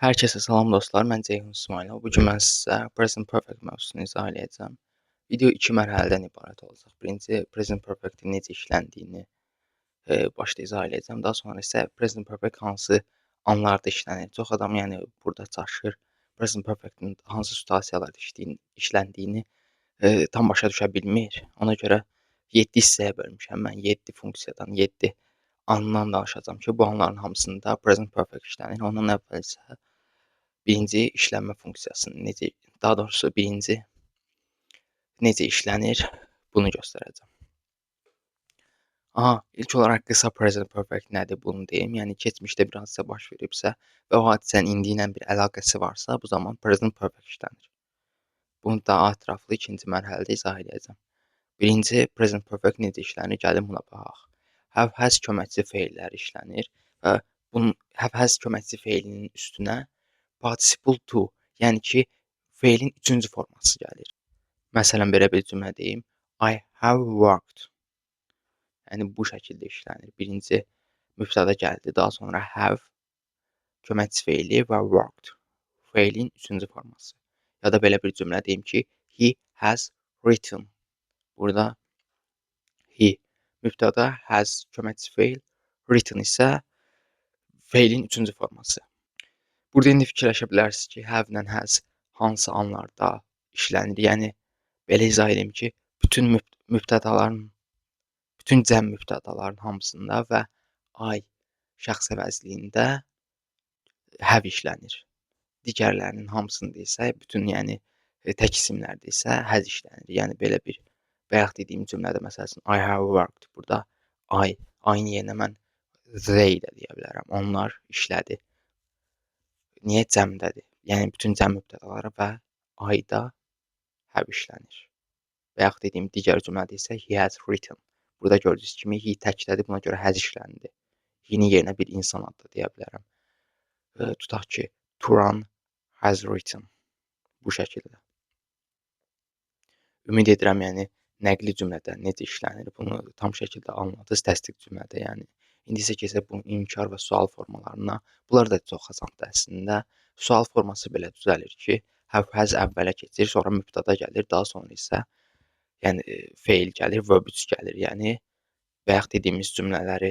Hər kəsə salam dostlar, mən Ceyhun İsmailov. Bu gün mən sizə Present Perfect mövzusunu izah edəcəm. Video iki mərhələdən ibarət olacaq. Birinci, Present Perfect-in necə işləndiyini başda izah edəcəm. Daha sonra isə Present Perfect hansı anlarda işlənir. Çox adam burada çaşır. Present Perfect-in hansı situasiyalarda işləndiyini tam başa düşə bilmir. Ona görə 7 hissəyə bölmüşəm. Mən 7 funksiyadan, 7 andan danışacağam ki, bu anların hamısında Present Perfect işlənir. Ondan əvvəl isə birinci işlənmə funksiyasını daha doğrusu birinci necə işlənir, bunu göstərəcəm. İlk olaraq qısa Present Perfect nədir, bunu deyim. Yəni, keçmişdə bir hadisə baş veribsə və o hadisənin indi ilə bir əlaqəsi varsa, bu zaman Present Perfect işlənir. Bunu daha ətraflı ikinci mərhələdə izah edəcəm. Birinci, Present Perfect necə işlənir, gəlin buna baxaq. Have-has köməkçi feilləri işlənir və bunun have-has köməkçi feilinin üstünə participle to, yəni ki, feilin üçüncü forması gəlir. Məsələn, belə bir cümlə deyim. I have worked. Yəni, bu şəkildə işlənir. Birinci mübtəda gəldi, daha sonra have köməkçi feili və worked feilin üçüncü forması. Ya da belə bir cümlə deyim ki, he has written. Burada he mübtəda, has köməkçi feil, written isə feilin üçüncü forması. Burada indi fikirləşə bilərsiniz ki, have ilə has hansı anlarda işlənir. Yəni, belə izah edeyim ki, bütün cəm mübtədaların hamısında və I şəxs əvəzliyində have işlənir. Digərlərinin hamısında isə, tək isimlərdə isə has işlənir. Yəni, belə bir bayaq dediyim cümlədə, məsəl üçün, I have worked. Burada I-nin yerinə mən they də deyə bilərəm. Onlar işlədi. Niyə cəmdədir? Yəni, bütün cəm mübtədaları və I-da have işlənir. Və yaxud dediyim digər cümlədə isə he has written. Burada gördüyünüz kimi he təkdədir, buna görə has işləndi. He-nin yerinə bir insan adı deyə bilərəm. Tutaq ki, Turan has written. Bu şəkildə. Ümid edirəm, nəqli cümlədə necə işlənir, bunu tam şəkildə anladınız, təsdiq cümlədə, İndi isə keçək bunun inkar və sual formalarına. Bunlar da çox asandır əslində. Sual forması belə düzəlir ki, have-has əvvələ keçir, sonra mübtəda gəlir, daha sonra isə feil gəlir, verb 3 gəlir. Yəni, bayaq dediyimiz cümlələri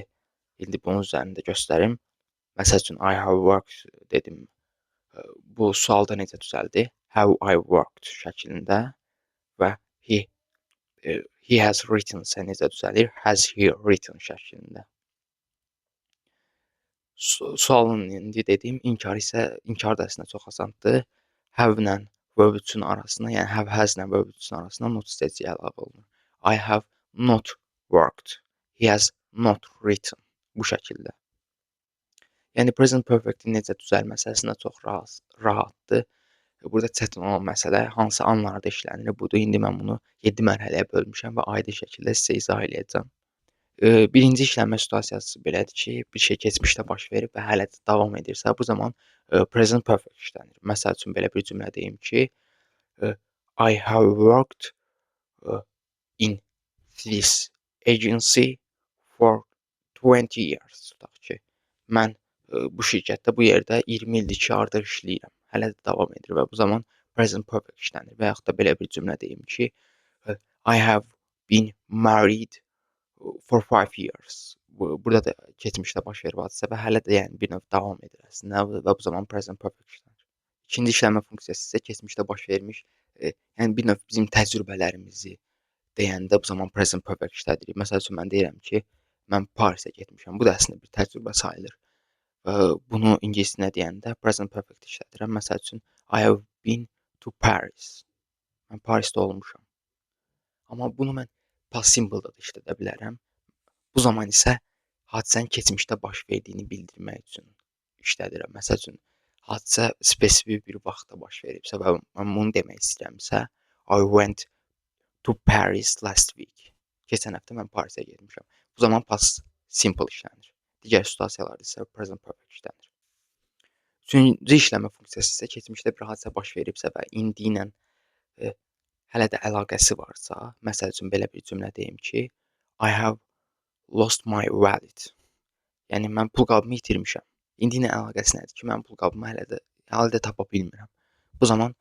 indi bunun üzərində göstərim. Məsəl üçün, I have worked dedim. Bu sualda necə düzəldi? Have I worked şəklində və he has written isə necə düzəlir? Has he written şəklində. Sualın indi dediyim inkar da əslində çox asandır. Have ilə verb 3-ün arasına, yəni have-has ilə verb 3-ün arasına not istəyəcəyi əlavə olunur. I have not worked. He has not written. Bu şəkildə. Yəni, present perfect-in necə düzəlməsi əslində çox rahatdır. Burada çətin olan məsələ hansı anlarda işlənir budur. İndi mən bunu 7 mərhələyə bölmüşəm və aydın şəkildə sizə izah edəcəm. Birinci işlənmə situasiyası belədir ki, bir şey keçmişdə baş verib və hələ də davam edirsə, bu zaman present perfect işlənir. Məsəl üçün, belə bir cümlə deyim ki, I have worked in this agency for 20 years. Tutaq ki, mən bu şirkətdə, bu yerdə 20 ildir ki, artıq işləyirəm. Hələ də davam edir və bu zaman present perfect işlənir. Və yaxud da belə bir cümlə deyim ki, I have been married for 5 years. Burada da keçmişdə baş verib hadisə və hələ də bir növ davam edir əslində və bu zaman present perfect işlənir. İkinci işlənmə funksiyası isə keçmişdə baş vermiş, bir növ bizim təcrübələrimizi deyəndə bu zaman present perfect işlədirik. Məsəl üçün, mən deyirəm ki, mən Parisə getmişəm. Bu da əslində bir təcrübə sayılır. Bunu ingiliscə deyəndə present perfect işlədirəm. Məsəl üçün, I have been to Paris. Mən Parisdə olmuşam. Amma bunu mən past simple-da da işlədə bilərəm. Bu zaman isə hadisənin keçmişdə baş verdiyini bildirmək üçün işlədirəm. Məsəl üçün, hadisə spesifik bir vaxtda baş veribsə və mən bunu demək istəyirəmsə, I went to Paris last week. Keçən həftə mən Parisə getmişəm. Bu zaman past simple işlənir. Digər situasiyalarda isə present perfect işlənir. Üçüncü işlənmə funksiyası isə keçmişdə bir hadisə baş veribsə və indi ilə hələ də əlaqəsi varsa, məsəl üçün, belə bir cümlə deyim ki, I have lost my wallet. Yəni, mən pulqabımı itirmişəm. İndi ilə əlaqəsi nədir ki, mən pulqabımı hələ də hələ də tapa bilmirəm. Bu zaman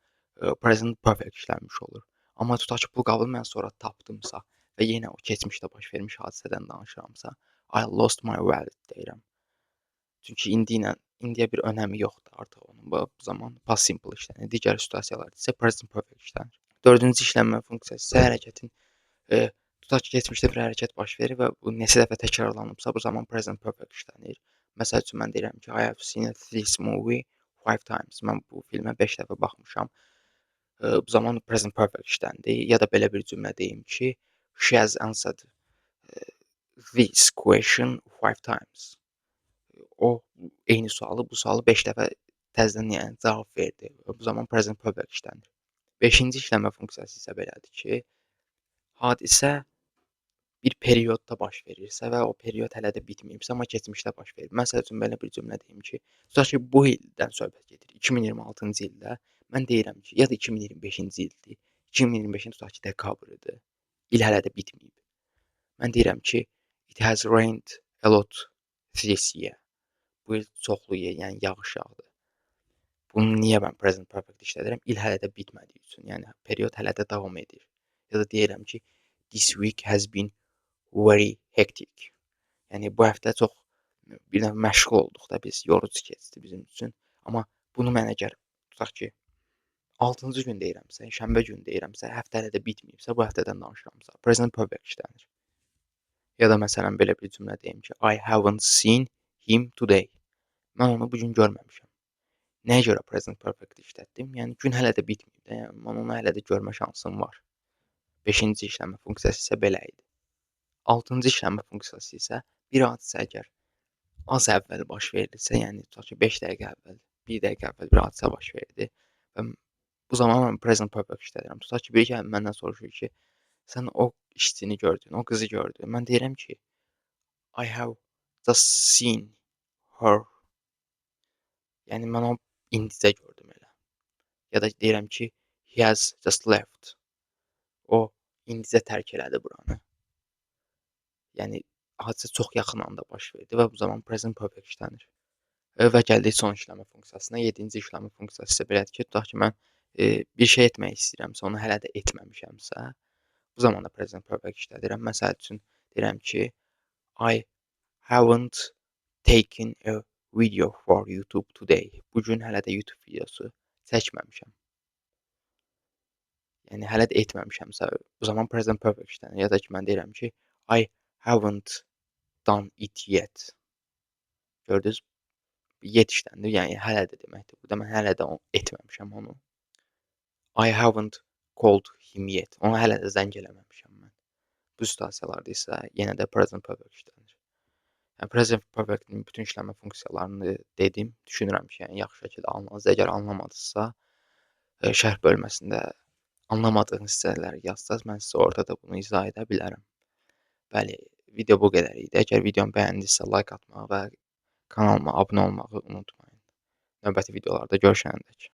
present perfect işlənmiş olur. Amma tutaq ki, pul qabını mən sonra tapdımsa və yenə o keçmişdə baş vermiş hadisədən danışıramsa, I lost my wallet deyirəm. Çünki indiyə bir önəmi yoxdur artıq onun. Bu zaman past simple işlənir. Digər situasiyalarda isə present perfect işlənir. Dördüncü işlənmə funksiyası isə hərəkətin tutaq ki, keçmişdə bir hərəkət baş verir və bu neçə dəfə təkrarlanıbsa, bu zaman present perfect işlənir. Məsəl üçün mən deyirəm ki, I have seen this movie 5 times. Mən bu filmə 5 dəfə baxmışam. Bu zaman present perfect işləndi. Ya da belə bir cümlə deyim ki, she has answered this question 5 times. O eyni sualı, bu sualı 5 dəfə təzədən yəni cavab verdi. Bu zaman present perfect işlənir. Beşinci işlənmə funksiyası isə belədir ki, hadisə bir periodda baş verirsə və o period hələ də bitməyibsə, amma keçmişdə baş verir. Məsəl üçün belə bir cümlə deyim ki, tutaq ki, bu ildən söhbət gedir. 2026-cı ildə mən deyirəm ki, ya da 2025-ci ildir. 2025-in tutaq ki, dekabrıdır. İl hələ də bitməyib. Mən deyirəm ki, it has rained a lot this year. Bu il çoxlu yəni yağış yağdı. Bunu niyə mən present perfect işlədirəm? İl hələ də bitmədiyi üçün. Yəni period hələ də davam edir. Ya da deyirəm ki, this week has been very hectic. Yəni bu həftə çox bir də məşğul olduq da biz, yorucu keçdi bizim üçün. Amma bunu mən əgər tutaq ki, 6-cı gün deyirəmsə, şənbə günü deyirəmsə, həftə hələ də bitməyibsə, bu həftədən danışıramsa, present perfect işlənir. Ya da məsələn belə bir cümlə deyim ki, I haven't seen him today. Mən onu bu gün görməmişəm. Nəyə görə present perfect işlətdim? Yəni gün hələ də bitməyib də, yəni mən onu hələ də görmə şansım var. 5-ci işlənmə funksiyası isə belə idi. 6-cı işlənmə funksiyası isə bir hadisə əgər az əvvəl baş verilirsə, yəni tutaq ki, 5 dəqiqə əvvəl, 1 dəqiqə əvvəl bir hadisə baş verdi və bu zaman mən present perfect işlədirəm. Tutaq ki, biri gəlib məndən soruşur ki, sən o işçini gördün, o qızı gördün. Mən deyirəm ki, I have just seen her. Yəni mən onu indicə gördüm elə. Ya da deyirəm ki, he has just left. O indicə tərk elədi buranı. Yəni hadisə çox yaxın anda baş verdi və bu zaman present perfect işlənir. Və gəldik son işləmə funksiyasına. 7-ci işləmə funksiyası isə belədir ki, tutaq ki, mən bir şey etmək istəyirəmsə, onu hələ də etməmişəmsə, bu zaman da present perfect işlədirəm. Məsəl üçün deyirəm ki, I haven't taken a video for YouTube today. Bu gün hələ də YouTube videosu çəkməmişəm. Yəni hələ də etməmişəmsə, bu zaman present perfect işlənir. Ya da ki, mən deyirəm ki, I haven't done it yet. Gördünüz? Yet işləndi. Yəni hələ də deməkdir. Burada mən hələ də etməmişəm onu. I haven't called him yet. Ona hələ də zəng eləməmişəm mən. Bu situasiyalarda isə yenə də present perfect işlənir. Yəni present perfect-in bütün işləmə funksiyalarını dedim. Düşünürəm ki, yəni yaxşı şəkildə anladınız. Əgər anlamadınızsa, şərh bölməsində anlamadığınız hissələri yazsaz, mən sizə orada da bunu izah edə bilərəm. Bəli, video bu qədər idi. Əgər videomu bəyəndinizsə, like atmağı və kanalıma abunə olmağı unutmayın. Növbəti videolarda görüşənədək.